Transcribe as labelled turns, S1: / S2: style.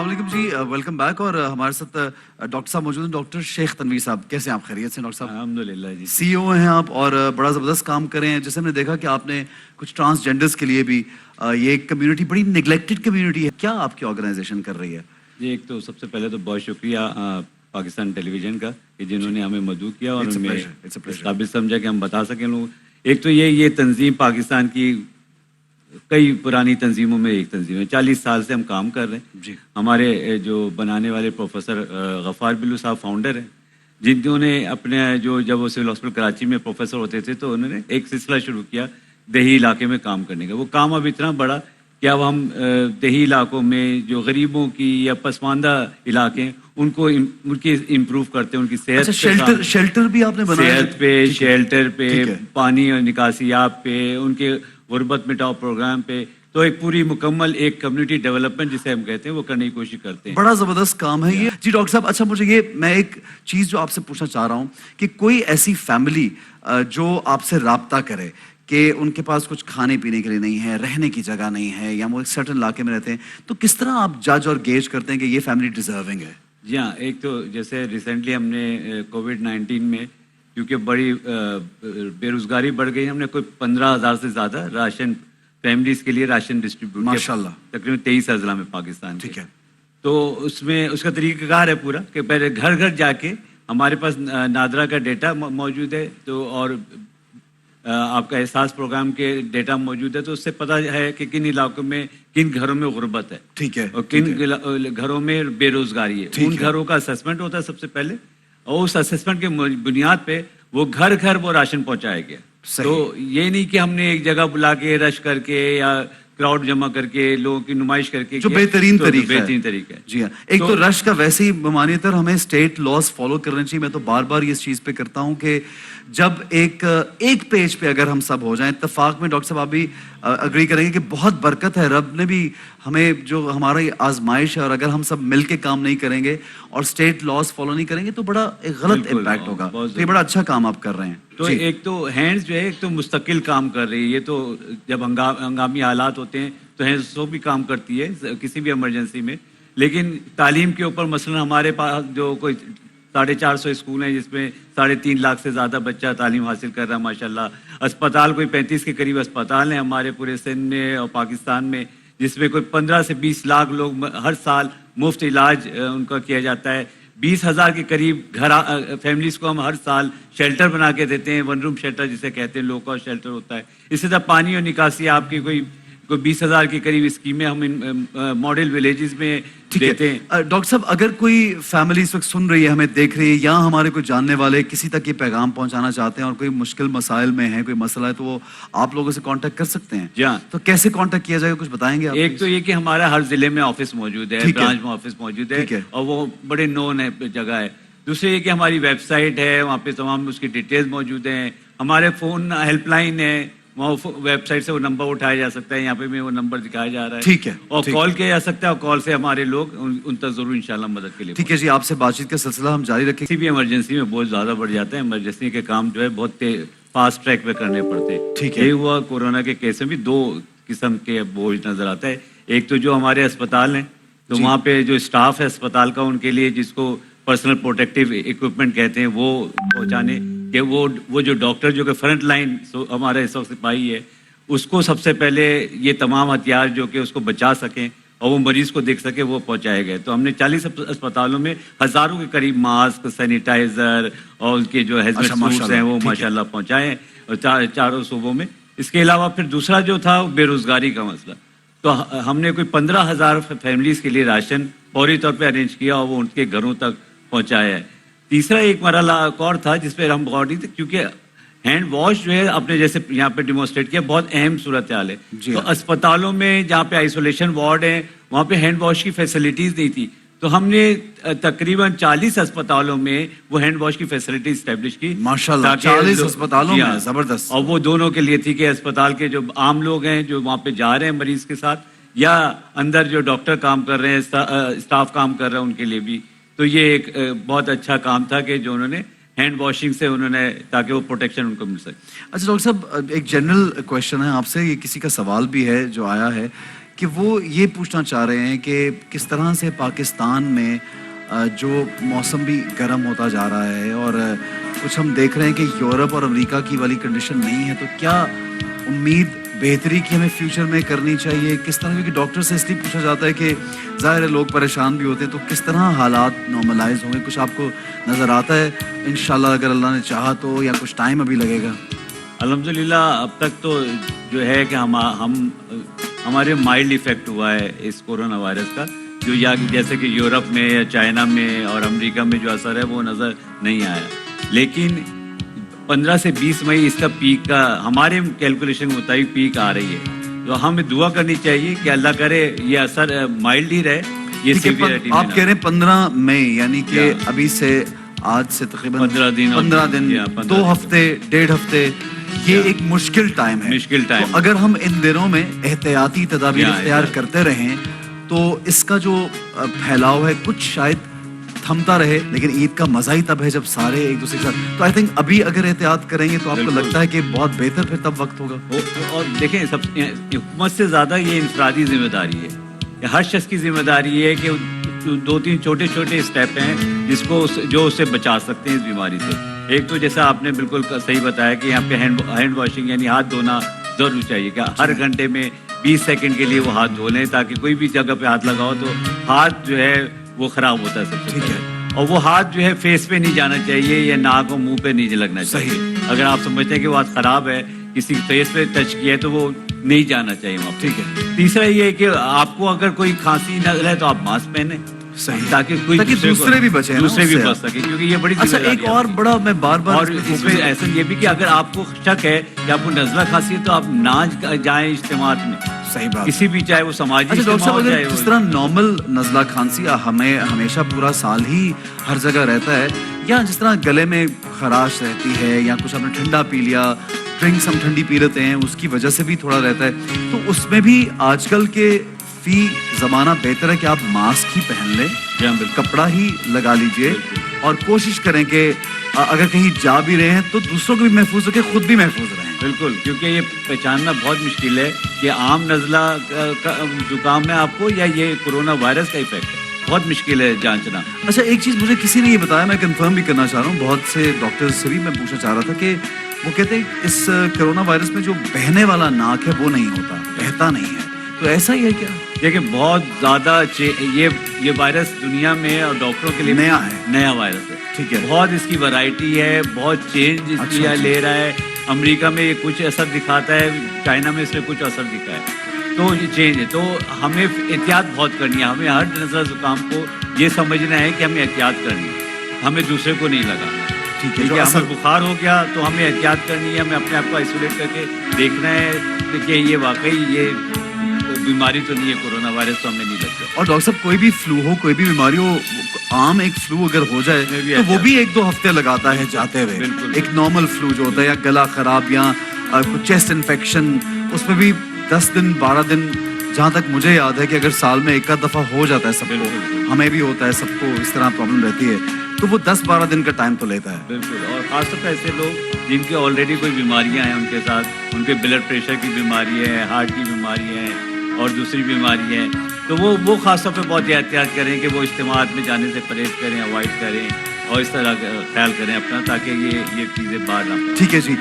S1: अस्सलाम जी, welcome back. और हमारे साथ डॉक्टर साहब मौजूद हैं, डॉक्टर शेख तनवीर साहब। कैसे हैं आप? खैरियत से डॉक्टर साहब?
S2: अल्हम्दुलिल्लाह जी।
S1: सीईओ हैं आप और बड़ा ज़बरदस्त काम कर रहे हैं। जैसे हमने देखा कि आपने कुछ ट्रांसजेंडर्स के लिए भी ये कम्युनिटी बड़ी निगलेक्टेड कम्युनिटी है, क्या आपकी ऑर्गेनाइजेशन कर रही है?
S2: जी, एक तो सबसे पहले तो बहुत शुक्रिया पाकिस्तान टेलीविज़न का कि जिन्होंने हमें मदऊ किया और हमें इस काबिल समझा कि हम बता सकें लोग। एक तो ये तंजीम पाकिस्तान की कई पुरानी तंजीमों में एक तंजीम है। 40 साल से हम काम कर रहे हैं जी। हमारे जो बनाने वाले प्रोफेसर गफ़ार बिल्लू साहब फाउंडर हैं, जिन्होंने अपने जब वो सिविल हॉस्पिटल कराची में प्रोफेसर होते थे तो उन्होंने एक सिलसिला शुरू किया देही इलाके में काम करने का। वो काम अब इतना बड़ा कि अब हम देही इलाकों में जो गरीबों की या पसमानदा इलाके हैं उनकी इम्प्रूव करते हैं, उनकी सेहत।
S1: अच्छा, शेल्टर भी आपने बनाया?
S2: सेहत पे, शेल्टर पे, पानी और निकासियाब पे, उनके गुर्बत मिटाओ प्रोग्राम पे, तो एक पूरी मुकम्मल एक कम्युनिटी डेवलपमेंट जिसे हम कहते हैं वो करने की कोशिश करते हैं।
S1: बड़ा जबरदस्त काम है ये जी। डॉक्टर साहब, अच्छा मुझे मैं एक चीज जो आपसे पूछना चाह रहा हूँ कि कोई ऐसी फैमिली जो आपसे राब्ता करे कि उनके पास कुछ खाने पीने के लिए नहीं है, रहने की जगह नहीं है, या वो एक सर्टेन इलाके में रहते हैं, तो किस तरह आप जज और गेज करते हैं कि ये फैमिली डिजर्विंग है?
S2: जी हाँ, एक तो जैसे रिसेंटली हमने कोविड-19 में क्योंकि बड़ी बेरोजगारी बढ़ गई, हमने कोई 15,000 से ज़्यादा राशन फैमिलीज के लिए राशन डिस्ट्रीब्यूट किया
S1: माशाल्लाह,
S2: तकरीबन 23 अजला में पाकिस्तान।
S1: ठीक है।
S2: तो उसमें उसका तरीक़ाकार है पूरा कि पहले घर घर जाके हमारे पास नादरा का डेटा मौजूद है, तो और आपका एहसास प्रोग्राम के डेटा मौजूद है, तो उससे पता है कि किन इलाकों में किन घरों में गुर्बत है,
S1: ठीक है,
S2: और किन घरों में बेरोजगारी है। उन घरों का असेसमेंट होता है सबसे पहले, और उस असेसमेंट के बुनियाद पे वो घर घर वो राशन पहुंचाया गया। तो ये नहीं कि हमने एक जगह बुला के रश करके या क्राउड जमा करके लोगों की नुमाइश करके,
S1: जो बेहतरीन तरीका
S2: है।
S1: जी हाँ, एक तो रश का वैसे ही मानियतर हमें स्टेट लॉस फॉलो करने चाहिए। मैं तो बार बार इस चीज पे करता हूँ कि जब एक पेज पे अगर हम सब हो जाएं इत्तेफाक में, डॉक्टर साहब आप भी अग्री करेंगे कि बहुत बरकत है। रब ने भी हमें जो हमारी आजमाइश है, और अगर हम सब मिल के काम नहीं करेंगे और स्टेट लॉस फॉलो नहीं करेंगे तो बड़ा एक गलत इम्पैक्ट होगा। तो ये बड़ा अच्छा काम आप कर रहे हैं।
S2: तो एक तो हैंड्स जो है एक तो मुस्तकिल काम कर रही है। ये तो जब हंगामी हालात होते हैं तो हैंड्स तो भी काम करती है किसी भी इमरजेंसी में। लेकिन तालीम के ऊपर मसलन हमारे पास जो कोई 450 स्कूल हैं जिसमें 3.5 लाख से ज़्यादा बच्चा तालीम हासिल कर रहा है माशाल्लाह। अस्पताल कोई 35 के करीब अस्पताल हैं हमारे पूरे सिंध में और पाकिस्तान में, जिसमें कोई 15 से 20 लाख लोग हर साल मुफ्त इलाज उनका किया जाता है। 20,000 के करीब फैमिलीज़ को हम हर साल शेल्टर बना के देते हैं, 1 रूम शेल्टर जिसे कहते हैं, लो कॉस्ट शेल्टर होता है। इसी तरह पानी और निकासी आपकी कोई 20,000 के करीब स्कीमें हम इन मॉडल विलेजेस में देते हैं।
S1: डॉक्टर साहब, अगर कोई फैमिली इस वक्त सुन रही है, हमें देख रही है, या हमारे कोई जानने वाले किसी तक ये पैगाम पहुंचाना चाहते हैं और कोई मुश्किल मसाइल में है, कोई मसला है, तो वो आप लोगों से कांटेक्ट कर सकते हैं?
S2: जी हाँ।
S1: तो कैसे कांटेक्ट किया जाएगा, कुछ बताएंगे आप?
S2: एक तो ये कि हमारा हर जिले में ऑफिस मौजूद है, ब्रांच में ऑफिस मौजूद है, और वो बड़े नोन है जगह है। दूसरी ये कि हमारी वेबसाइट है, वहाँ पे तमाम उसकी डिटेल्स मौजूद हैं। हमारे फ़ोन हेल्पलाइन है, वहाँ वेबसाइट से वो नंबर उठाया जा सकता है, यहाँ पे भी वो नंबर दिखाया जा रहा है।
S1: ठीक है।
S2: और कॉल किया जा सकता है, और कॉल से हमारे लोग उन तक जरूर इंशाल्लाह मदद के लिए।
S1: ठीक है जी, आपसे बातचीत का सिलसिला हम जारी रखें।
S2: किसी भी इमरजेंसी में बहुत ज़्यादा बढ़ जाता है, इमरजेंसी के काम जो है बहुत फास्ट ट्रैक पे करने पड़ते हैं।
S1: ठीक है।
S2: ये हुआ कोरोना के केस में भी 2 किस्म के बोझ नजर आता है। एक तो जो हमारे अस्पताल हैं, तो वहाँ पे जो स्टाफ है अस्पताल का, उनके लिए जिसको पर्सनल प्रोटेक्टिव इक्विपमेंट कहते हैं वो पहुँचाने के, वो जो डॉक्टर जो कि फ्रंट लाइन हमारा इस वक्त सिपाही है, उसको सबसे पहले ये तमाम हथियार जो कि उसको बचा सकें और वो मरीज को देख सके वो पहुंचाए गए। तो हमने 40 अस्पतालों में हज़ारों के करीब मास्क, सैनिटाइजर और उनके जो हेलमेट सूट्स हैं वो माशाल्लाह पहुंचाए चारों सूबों में। इसके अलावा फिर दूसरा जो था बेरोजगारी का मसला, तो हमने कोई 15,000 फैमिलीज के लिए राशन फौरी तौर पर अरेंज किया और वो उनके घरों तक पहुँचाया है। तीसरा एक मरहला और था जिस पर हम गौर नहीं थे, क्योंकि हैंड वॉश जो है अपने जैसे यहाँ पे डिमोन्स्ट्रेट किया, बहुत अहम सूरत हाल है। तो अस्पतालों में जहाँ पे आइसोलेशन वार्ड है वहाँ पे हैंड वॉश की फैसिलिटीज नहीं थी, तो हमने तकरीबन 40 अस्पतालों में वो हैंड वॉश की फैसिलिटी स्टैब्लिश की
S1: माशाल्लाह। 40 अस्पतालों में, जबरदस्त।
S2: और वो दोनों के लिए थी कि अस्पताल के जो आम लोग हैं जो वहाँ पे जा रहे हैं मरीज के साथ, या अंदर जो डॉक्टर काम कर रहे हैं, स्टाफ काम कर रहे हैं, उनके लिए भी। तो ये एक बहुत अच्छा काम था कि जो उन्होंने हैंड वॉशिंग से उन्होंने, ताकि वो प्रोटेक्शन उनको मिल सके।
S1: अच्छा डॉक्टर साहब, एक जनरल क्वेश्चन है आपसे, ये किसी का सवाल भी है जो आया है کہ وہ یہ پوچھنا چاہ رہے ہیں کہ کس طرح سے پاکستان میں جو موسم بھی گرم ہوتا جا رہا ہے اور کچھ ہم دیکھ رہے ہیں کہ یورپ اور امریکہ کی والی کنڈیشن نہیں ہے، تو کیا امید بہتری کی ہمیں فیوچر میں کرنی چاہیے؟ کس طرح، کیونکہ ڈاکٹر سے اس لیے پوچھا جاتا ہے کہ ظاہر ہے لوگ پریشان بھی ہوتے ہیں، تو کس طرح حالات نارملائز ہوں گے؟ کچھ آپ کو نظر آتا ہے انشاءاللہ اگر اللہ نے چاہا تو، یا کچھ ٹائم ابھی لگے گا؟
S2: الحمدللہ اب تک تو جو ہے کہ ہمارے مائلڈ ایفیکٹ ہوا ہے اس کورونا وائرس کا، جو جیسے کہ یورپ میں یا چائنا میں اور امریکہ میں جو اثر ہے وہ نظر نہیں آیا، لیکن 15 سے 20 مئی اس کا پیک کا ہمارے کیلکولیشن کے مطابق پیک آ رہی ہے، تو ہمیں دعا کرنی چاہیے کہ اللہ کرے یہ اثر مائلڈ ہی رہے، یہ سیویرٹی
S1: آپ کہہ رہے ہیں 15 مئی، یعنی کہ ابھی سے آج سے تقریباً 15 دن 2 ہفتے 1.5 ہفتے، یہ ایک مشکل ٹائم ہے،
S2: مشکل ٹائم،
S1: تو اگر ہم ان دنوں میں احتیاطی تدابیر اختیار کرتے رہیں تو اس کا جو پھیلاؤ ہے کچھ شاید تھمتا رہے، لیکن عید کا مزہ ہی تب ہے جب سارے ایک دوسرے کے ساتھ، تو آئی تھنک ابھی اگر احتیاط کریں گے تو آپ کو لگتا ہے کہ بہت بہتر پھر تب وقت ہوگا۔
S2: اور دیکھیں حکومت سے زیادہ یہ انفرادی ذمہ داری ہے، یہ ہر شخص کی ذمہ داری ہے کہ 2-3 چھوٹے چھوٹے اسٹیپ ہیں جو اسے بچا سکتے ہیں اس بیماری سے۔ ایک تو جیسا آپ نے بالکل صحیح بتایا کہ یہاں پہ ہینڈ واشنگ یعنی ہاتھ دھونا ضرور چاہیے، کہ ہر گھنٹے میں 20 سیکنڈ کے لیے وہ ہاتھ دھو لیں، تاکہ کوئی بھی جگہ پہ ہاتھ لگاؤ تو ہاتھ جو ہے وہ خراب ہوتا ہے سب سے پہلے، اور وہ ہاتھ جو ہے فیس پہ نہیں جانا چاہیے یا ناک اور منہ پہ نہیں لگنا چاہیے۔ اگر آپ سمجھتے ہیں کہ وہ ہاتھ خراب ہے، کسی فیس پہ ٹچ کیا ہے تو وہ نہیں جانا چاہیے وہاں۔ ٹھیک ہے۔ تیسرا یہ ہے کہ آپ کو اگر کوئی کھانسی نہ رہے تو آپ ماسک پہنیں، تاکہ
S1: دوسرے بھی بچیں،
S2: دوسرے بھی بچ سکیں، کیونکہ یہ بڑی
S1: اچھا ایک اور بڑا میں بار بار
S2: اور اس میں ایسا یہ بھی کہ اگر آپ کو شک ہے کہ آپ کو نزلہ کھانسی ہے تو آپ نہ جائیں اجتماعات میں،
S1: صحیح بات،
S2: کسی بھی چاہے وہ سماجی
S1: اجتماع ہو جائے، جس طرح نارمل نزلہ کھانسی ہمیں ہمیشہ پورا سال ہی ہر جگہ رہتا ہے، یا جس طرح گلے میں خراش رہتی ہے یا کچھ آپ نے ٹھنڈا پی لیا، ڈرنکس ہم ٹھنڈی پی لیتے ہیں اس کی وجہ سے بھی تھوڑا رہتا ہے، تو اس میں بھی آج کل کے فی زمانہ بہتر ہے کہ آپ ماسک ہی پہن لیں، کپڑا ہی لگا لیجئے، اور کوشش کریں کہ اگر کہیں جا بھی رہے ہیں تو دوسروں کو بھی محفوظ رکھیں، خود بھی محفوظ رہیں۔
S2: بالکل، کیونکہ یہ پہچاننا بہت مشکل ہے کہ عام نزلہ زکام میں آپ کو یا یہ کورونا وائرس کا ایفیکٹ ہے، بہت مشکل ہے جانچنا۔
S1: اچھا ایک چیز مجھے کسی نے یہ بتایا، میں کنفرم بھی کرنا چاہ رہا ہوں، بہت سے ڈاکٹر سے بھی میں پوچھنا چاہ رہا تھا کہ وہ کہتے ہیں اس کرونا وائرس میں جو بہنے والا ناک ہے وہ نہیں ہوتا، بہتا نہیں ہے، تو ایسا ہی ہے کیا؟
S2: دیکھیں بہت زیادہ یہ وائرس دنیا میں اور ڈاکٹروں کے لیے نیا وائرس ہے، ٹھیک ہے، بہت اس کی ورائٹی ہے، بہت چینج اس کی لے رہا ہے، امریکہ میں یہ کچھ اثر دکھاتا ہے، چائنا میں اس نے کچھ اثر دکھا ہے، تو یہ چینج ہے، تو ہمیں احتیاط بہت کرنی ہے، ہمیں ہر نزلہ زکام کو یہ سمجھنا ہے کہ ہمیں احتیاط کرنی ہے، ہمیں دوسرے کو نہیں لگانا، ٹھیک ہے، ہمیں بخار ہو گیا تو ہمیں احتیاط کرنی ہے، ہمیں اپنے آپ کو آئسولیٹ کر کے دیکھنا ہے کہ یہ واقعی یہ بیماری تو نہیں ہے، کورونا وائرس تو ہمیں نہیں لگتا۔
S1: اور ڈاکٹر صاحب کوئی بھی فلو ہو، کوئی بھی بیماری ہو، عام ایک فلو اگر ہو جائے تو وہ بھی 1-2 ہفتے لگاتا ہے جاتے ہوئے، ایک نارمل فلو جو ہوتا ہے، یا گلا خراب یا چیسٹ انفیکشن، اس میں بھی 10 دن 12 دن، جہاں تک مجھے یاد ہے کہ اگر سال میں ایک دفعہ ہو جاتا ہے سب کو، ہمیں بھی ہوتا ہے، سب کو اس طرح پرابلم رہتی ہے، تو وہ 10-12 دن کا ٹائم تو لیتا ہے۔
S2: بالکل، اور خاص طور پہ ایسے لوگ جن کے آلریڈی کوئی بیماریاں ہیں ان کے ساتھ، ان کے بلڈ پریشر کی بیماری ہے، ہارٹ کی بیماری ہے اور دوسری بیماری ہیں، تو وہ خاص طور پہ بہت احتیاط کریں کہ وہ اجتماعات میں جانے سے پرہیز کریں، اوائڈ کریں، اور اس طرح خیال کریں اپنا، تاکہ یہ چیزیں باہر نہ پھیلیں۔
S1: ٹھیک ہے جی۔